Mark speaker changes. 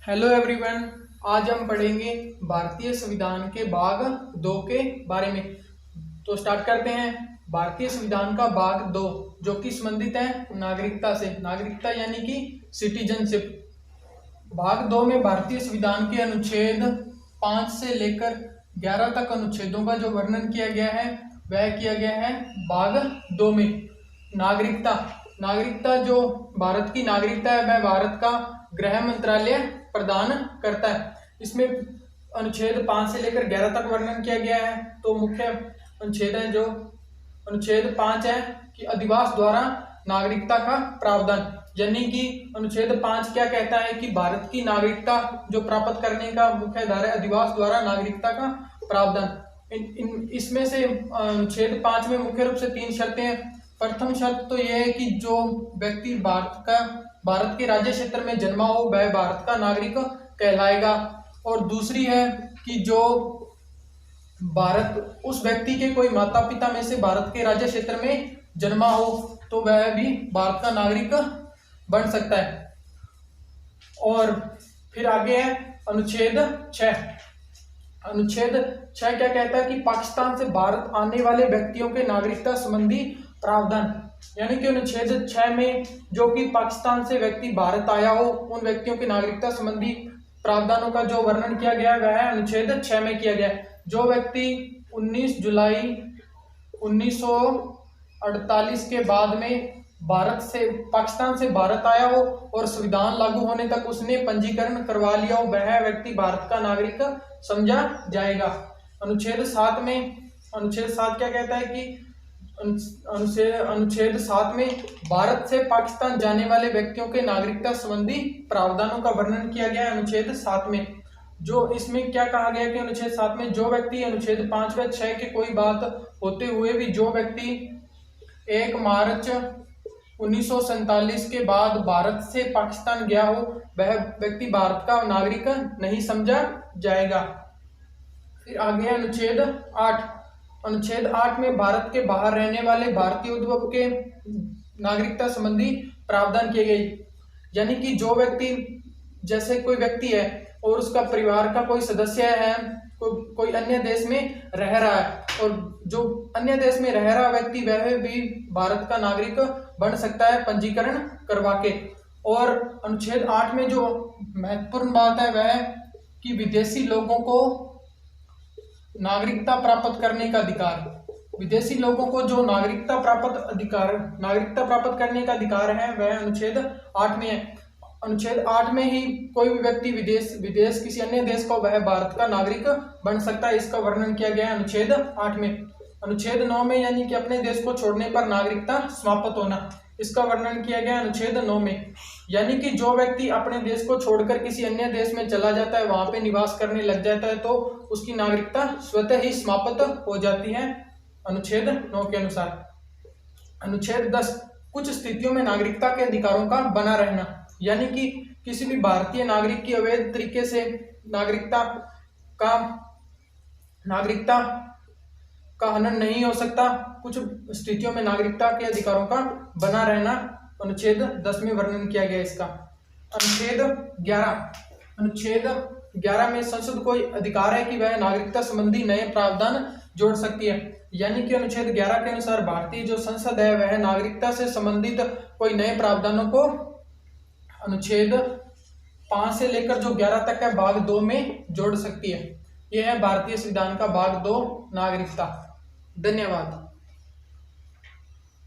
Speaker 1: Hello everyone. आज हम पढ़ेंगे भारतीय संविधान के भाग 2 के बारे में। तो स्टार्ट करते हैं। भारतीय संविधान का भाग 2 जो कि संबंधित है नागरिकता से। नागरिकता यानी कि सिटीजनशिप। भाग 2 में भारतीय संविधान के अनुच्छेद 5 से लेकर 11 तक अनुच्छेदों का जो वर्णन किया गया है वह किया गया है भाग 2 में। नागरिकता जो भारत की नागरिकता है वह भारत का गृह मंत्रालय प्रदान करता है। इसमें अनुच्छेद 5 से लेकर 11 तक वर्णन किया गया है। तो मुख्य अनुच्छेद है जो अनुच्छेद 5 है कि अधिवास द्वारा नागरिकता का प्रावधान, यानी कि अनुच्छेद 5 क्या कहता है कि भारत की नागरिकता जो प्राप्त करने का मुख्य आधार है अधिवास द्वारा नागरिकता का प्रावधान। इसमें से अनुच्छेद 5 में मुख्य रूप से 3 शर्तें हैं। प्रथम शर्त तो यह है कि जो व्यक्ति भारत के राज्य क्षेत्र में जन्मा हो वह भारत का नागरिक कहलाएगा। और दूसरी है कि जो उस व्यक्ति के कोई माता पिता में से भारत के राज्य क्षेत्र में जन्मा हो तो वह भी भारत का नागरिक बन सकता है। और फिर आगे है अनुच्छेद 6। अनुच्छेद 6 क्या कहता है कि पाकिस्तान से भारत आने वाले व्यक्तियों के नागरिकता संबंधी प्रावधान, यानी कि अनुच्छेद 6 में जो कि पाकिस्तान से व्यक्ति भारत आया हो उन व्यक्तियों की नागरिकता संबंधी प्रावधानों का जो वर्णन किया गया वह अनुच्छेद 6 में किया गया। जो व्यक्ति 19 जुलाई 1948 के बाद में पाकिस्तान से भारत आया हो और संविधान लागू होने तक उसने पंजीकरण करवा लिया हो वह व्यक्ति भारत का नागरिक समझा जाएगा। अनुच्छेद 7 क्या कहता है कि अनुच्छेद 7 में भारत से पाकिस्तान जाने वाले व्यक्तियों के नागरिकता संबंधी प्रावधानों का वर्णन किया गया है अनुच्छेद 7 में। जो इसमें क्या कहा गया कि अनुच्छेद 7 में जो व्यक्ति अनुच्छेद 5 व 6 के कोई बात होते हुए भी जो व्यक्ति 1 मार्च 1947 के बाद भारत से पाकिस्तान गया हो वह व्यक्ति भारत का नागरिक नहीं समझा जाएगा। फिर आगे अनुच्छेद 8। अनुच्छेद 8 में भारत के बाहर रहने वाले भारतीय उद्भव के नागरिकता संबंधी प्रावधान किए गए, यानी कि जो व्यक्ति जैसे कोई व्यक्ति है और उसका परिवार का कोई सदस्य है कोई अन्य देश में रह रहा है और जो अन्य देश में रह रहा व्यक्ति वह भी भारत का नागरिक बन सकता है पंजीकरण करवा के। और अनुच्छेद 8 में जो महत्वपूर्ण बात है वह कि विदेशी लोगों को नागरिकता प्राप्त करने का अधिकार, विदेशी लोगों को जो नागरिकता प्राप्त करने का अधिकार है वह अनुच्छेद 8 में है। अनुच्छेद 8 में ही कोई भी व्यक्ति विदेश किसी अन्य देश का वह भारत का नागरिक बन सकता है, इसका वर्णन किया गया है अनुच्छेद 8 में। अनुच्छेद 9 में यानी कि अपने देश को छोड़ने पर नागरिकता समाप्त होना, इसका वर्णन किया गया अनुच्छेद 9 में, यानी कि जो व्यक्ति अपने देश को छोड़कर किसी अन्य देश में चला जाता है वहां पे निवास करने लग जाता है तो उसकी नागरिकता स्वतः ही समाप्त हो जाती है अनुच्छेद 9 के अनुसार। अनुच्छेद 10 कुछ स्थितियों में नागरिकता के अधिकारों का बना रहना, यानी कि किसी भी भारतीय नागरिक की अवैध तरीके से नागरिकता का हनन नहीं हो सकता। कुछ स्थितियों में नागरिकता के अधिकारों का बना रहना अनुच्छेद 10 में वर्णन किया गया इसका। अनुच्छेद 11 में संसद को अधिकार है कि वह नागरिकता संबंधी नए प्रावधान जोड़ सकती है, यानी कि अनुच्छेद 11 के अनुसार भारतीय जो संसद है वह नागरिकता से संबंधित कोई नए प्रावधानों को अनुच्छेद 5 से लेकर जो 11 तक है भाग 2 में जोड़ सकती है। यह है भारतीय संविधान का भाग 2 नागरिकता। धन्यवाद।